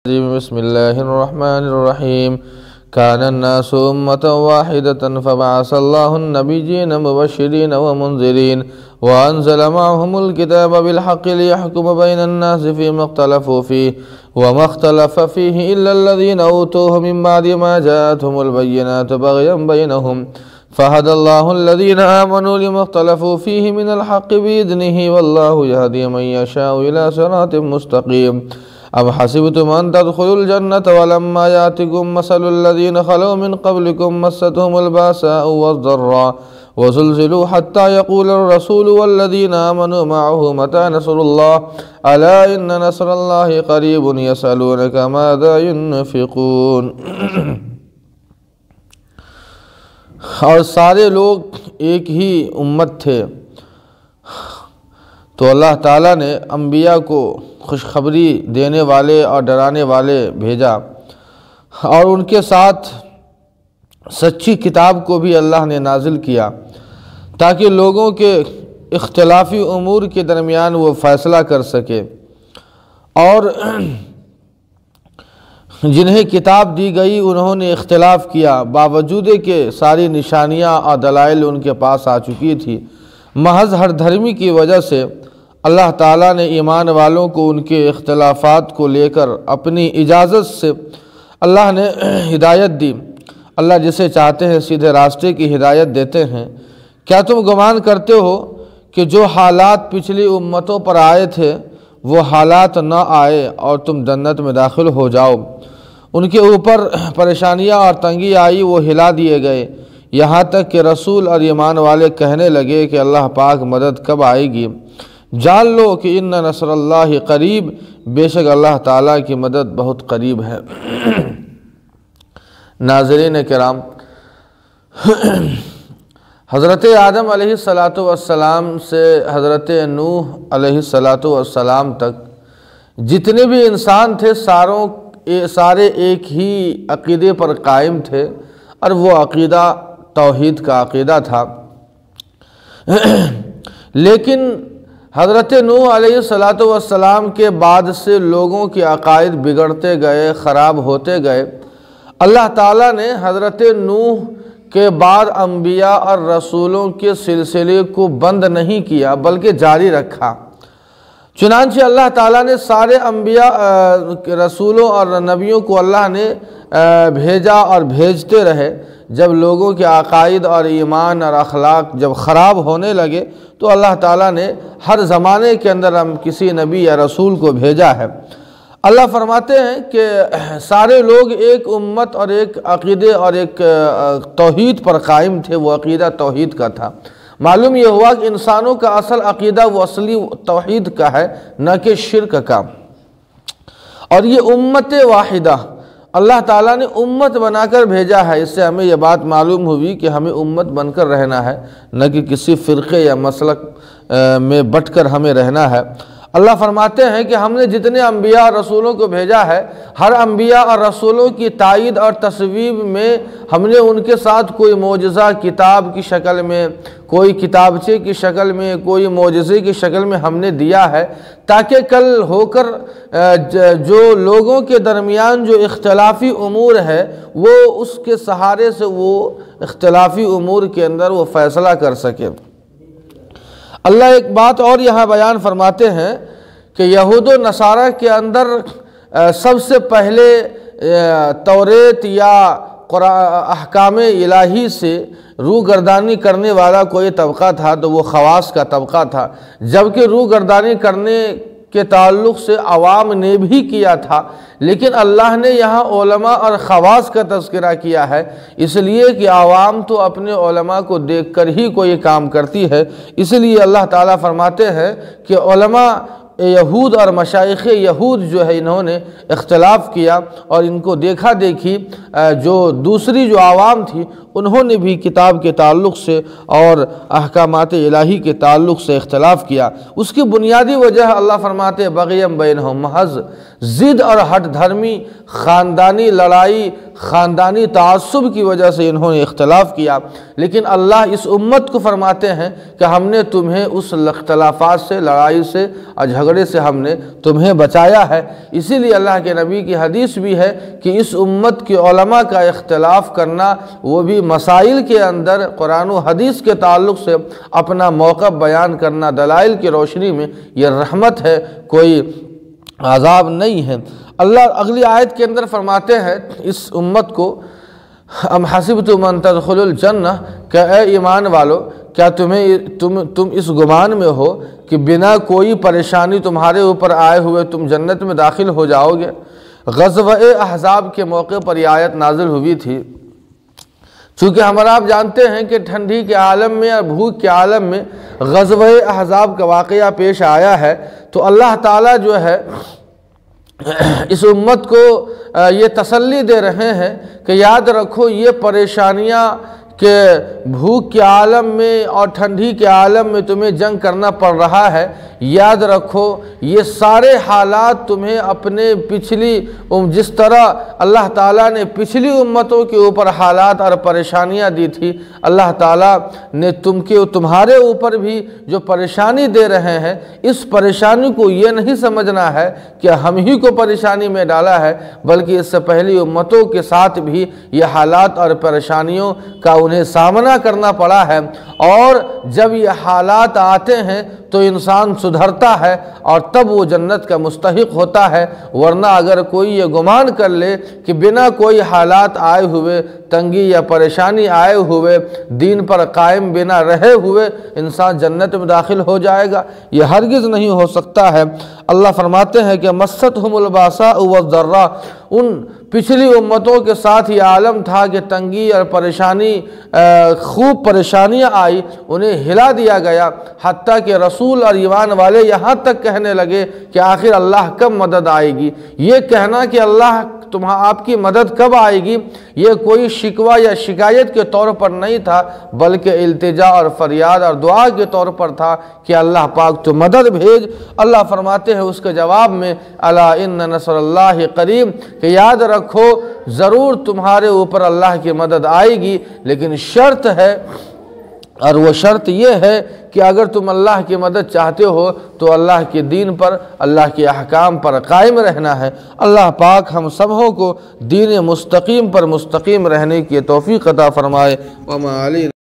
بسم الله الرحمن الرحيم كان الناس أمة واحدة فبعث الله النبيين مبشرين ومنذرين وأنزل معهم الكتاب بالحق ليحكم بين الناس فيما اختلفوا فيه وما اختلف فيه إلا الذين أوتوه من بعد ما جاءتهم البينات بغيا بينهم فهدى الله الذين آمنوا لما اختلفوا فيه من الحق بإذنه والله يهدي من يشاء إلى صراط مستقيم أم حسبتم أن تدخلوا الجنة ولما يأتكم مثل الذين خلوا من قبلكم مستهم البأساء والضراء وزلزلوا حتى يقول الرسول والذين آمنوا معه متى نصر الله ألا إن نصر الله قريب يسألونك ماذا ينفقون۔ اور سارے لوگ ایک ہی امت تھے تو اللہ تعالیٰ نے انبیاء کو خوشخبری دینے والے اور ڈرانے والے بھیجا اور ان کے ساتھ سچی کتاب کو بھی اللہ نے نازل کیا تاکہ لوگوں کے اختلافی امور کے درمیان وہ فیصلہ کر سکے، اور جنہیں کتاب دی گئی انہوں نے اختلاف کیا باوجود کہ ساری نشانیاں اور دلائل ان کے پاس آ چکی تھی۔ محض ہر دھرمی کی وجہ سے اللہ تعالیٰ نے ایمان والوں کو ان کے اختلافات کو لے کر اپنی اجازت سے اللہ نے ہدایت دی۔ اللہ جسے چاہتے ہیں سیدھے راستے کی ہدایت دیتے ہیں۔ کیا تم گمان کرتے ہو کہ جو حالات پچھلی امتوں پر آئے تھے وہ حالات نہ آئے اور تم جنت میں داخل ہو جاؤ؟ ان کے اوپر پریشانیاں اور تنگی آئی، وہ ہلا دیے گئے، یہاں تک کہ رسول اور ایمان والے کہنے لگے کہ اللہ پاک مدد کب آئے گی؟ جان لو کہ ان نصر اللہ قریب، بے شک اللہ تعالیٰ کی مدد بہت قریب ہے۔ ناظرین کرام، حضرت آدم علیہ السلام سے حضرت نوح علیہ السلام تک جتنے بھی انسان تھے سارے ایک ہی عقیدے پر قائم تھے، اور وہ عقیدہ توحید کا عقیدہ تھا۔ لیکن حضرت نوح علیہ السلام کے بعد سے لوگوں کے عقائد بگڑتے گئے، خراب ہوتے گئے۔ اللہ تعالیٰ نے حضرت نوح کے بعد انبیاء اور رسولوں کے سلسلے کو بند نہیں کیا بلکہ جاری رکھا۔ چنانچہ اللہ تعالیٰ نے سارے انبیاء رسولوں اور نبیوں کو اللہ نے بھیجا اور بھیجتے رہے۔ جب لوگوں کے عقائد اور ایمان اور اخلاق جب خراب ہونے لگے تو اللہ تعالیٰ نے ہر زمانے کے اندر ہم کسی نبی یا رسول کو بھیجا ہے۔ اللہ فرماتے ہیں کہ سارے لوگ ایک امت اور ایک عقیدے اور ایک توحید پر قائم تھے، وہ عقیدہ توحید کا تھا۔ معلوم یہ ہوا کہ انسانوں کا اصل عقیدہ وہ اصلی توحید کا ہے، نہ کہ شرک کا۔ اور یہ امت واحدہ اللہ تعالیٰ نے امت بنا کر بھیجا ہے۔ اس سے ہمیں یہ بات معلوم ہوئی کہ ہمیں امت بن کر رہنا ہے، نہ کہ کسی فرقے یا مسلک میں بٹ کر ہمیں رہنا ہے۔ اللہ فرماتے ہیں کہ ہم نے جتنے انبیاء اور رسولوں کو بھیجا ہے، ہر انبیاء اور رسولوں کی تائید اور تصویب میں ہم نے ان کے ساتھ کوئی معجزہ کتاب کی شکل میں، کوئی کتابچے کی شکل میں، کوئی معجزے کی شکل میں ہم نے دیا ہے، تاکہ کل ہو کر جو لوگوں کے درمیان جو اختلافی امور ہے وہ اس کے سہارے سے وہ اختلافی امور کے اندر وہ فیصلہ کر سکے۔ اللہ ایک بات اور یہاں بیان فرماتے ہیں کہ یہود و نصارہ کے اندر سب سے پہلے توریت یا احکام الہی سے روگردانی کرنے والا کوئی طبقہ تھا تو وہ خواص کا طبقہ تھا، جبکہ روگردانی کرنے کے تعلق سے عوام نے بھی کیا تھا، لیکن اللہ نے یہاں علماء اور خواص کا تذکرہ کیا ہے، اس لیے کہ عوام تو اپنے علماء کو دیکھ کر ہی کوئی کام کرتی ہے۔ اس لیے اللہ تعالیٰ فرماتے ہیں کہ علماء یہود اور مشائخ یہود جو ہے انہوں نے اختلاف کیا اور ان کو دیکھا دیکھی جو دوسری جو عوام تھی انہوں نے بھی کتاب کے تعلق سے اور احکامات الہی کے تعلق سے اختلاف کیا۔ اس کی بنیادی وجہ اللہ فرماتے بغیم بینہم، محض ضد اور ہٹ دھرمی، خاندانی لڑائی، خاندانی تعصب کی وجہ سے انہوں نے اختلاف کیا، لیکن اللہ اس امت کو فرماتے ہیں کہ ہم نے تمہیں اس اختلافات سے، لڑائی سے اور جھگڑے سے ہم نے تمہیں بچایا ہے۔ اسی لیے اللہ کے نبی کی حدیث بھی ہے کہ اس امت کے علماء کا اختلاف کرنا، وہ بھی مسائل کے اندر قرآن و حدیث کے تعلق سے اپنا موقف بیان کرنا دلائل کی روشنی میں، یہ رحمت ہے، کوئی عذاب نہیں ہے۔ اللہ اگلی آیت کے اندر فرماتے ہیں اس امت کو، ام حسبتم ان تدخلوا الجنہ، کہ اے ایمان والو کیا تم اس گمان میں ہو کہ بنا کوئی پریشانی تمہارے اوپر آئے ہوئے تم جنت میں داخل ہو جاؤ گے۔ غزوہ احزاب کے موقع پر یہ آیت نازل ہوئی تھی۔ چونکہ ہمارا آپ جانتے ہیں کہ ٹھنڈی کے عالم میں اور بھوک کے عالم میں غزوہ احزاب کا واقعہ پیش آیا ہے، تو اللہ تعالیٰ جو ہے اس امت کو یہ تسلی دے رہے ہیں کہ یاد رکھو یہ پریشانیاں کہ بھوک کے عالم میں اور ٹھنڈی کے عالم میں تمہیں جنگ کرنا پڑ رہا ہے، یاد رکھو یہ سارے حالات تمہیں اپنے پچھلی جس طرح اللہ تعالیٰ نے پچھلی امتوں کے اوپر حالات اور پریشانیاں دی تھی، اللہ تعالیٰ نے تمہارے اوپر بھی جو پریشانی دے رہے ہیں، اس پریشانی کو یہ نہیں سمجھنا ہے کہ ہم ہی کو پریشانی میں ڈالا ہے، بلکہ اس سے پہلی امتوں کے ساتھ بھی یہ حالات اور پریشانیوں کا انہیں سامنا کرنا پڑا ہے، اور جب یہ حالات آتے ہیں تو انسان سدھرتا ہے اور تب وہ جنت کا مستحق ہوتا ہے۔ ورنہ اگر کوئی یہ گمان کر لے کہ بنا کوئی حالات آئے ہوئے، تنگی یا پریشانی آئے ہوئے، دین پر قائم بنا رہے ہوئے انسان جنت میں داخل ہو جائے گا، یہ ہرگز نہیں ہو سکتا ہے۔ اللہ فرماتے ہیں کہ مستہم الباساء والضراء، ان پچھلی امتوں کے ساتھ یہ عالم تھا کہ تنگی اور پریشانی، خوب پریشانیاں آئی، انہیں ہلا دیا گیا، حتیٰ کہ رسول اور ایمان والے یہاں تک کہنے لگے کہ آخر اللہ کب مدد آئے گی۔ یہ کہنا کہ اللہ آپ کی مدد کب آئے گی، یہ کوئی شکوہ یا شکایت کے طور پر نہیں تھا، بلکہ التجا اور فریاد اور دعا کے طور پر تھا کہ اللہ پاک تو مدد بھیج۔ اللہ فرماتے ہیں اس کے جواب میں، الا ان نصر اللہ قریب، کہ یاد رکھو ضرور تمہارے اوپر اللہ کی مدد آئے گی، لیکن شرط ہے، اور وہ شرط یہ ہے کہ اگر تم اللہ کی مدد چاہتے ہو تو اللہ کے دین پر، اللہ کے احکام پر قائم رہنا ہے۔ اللہ پاک ہم سبوں کو دین مستقیم پر مستقیم رہنے کی توفیق عطا فرمائے۔ وما علینا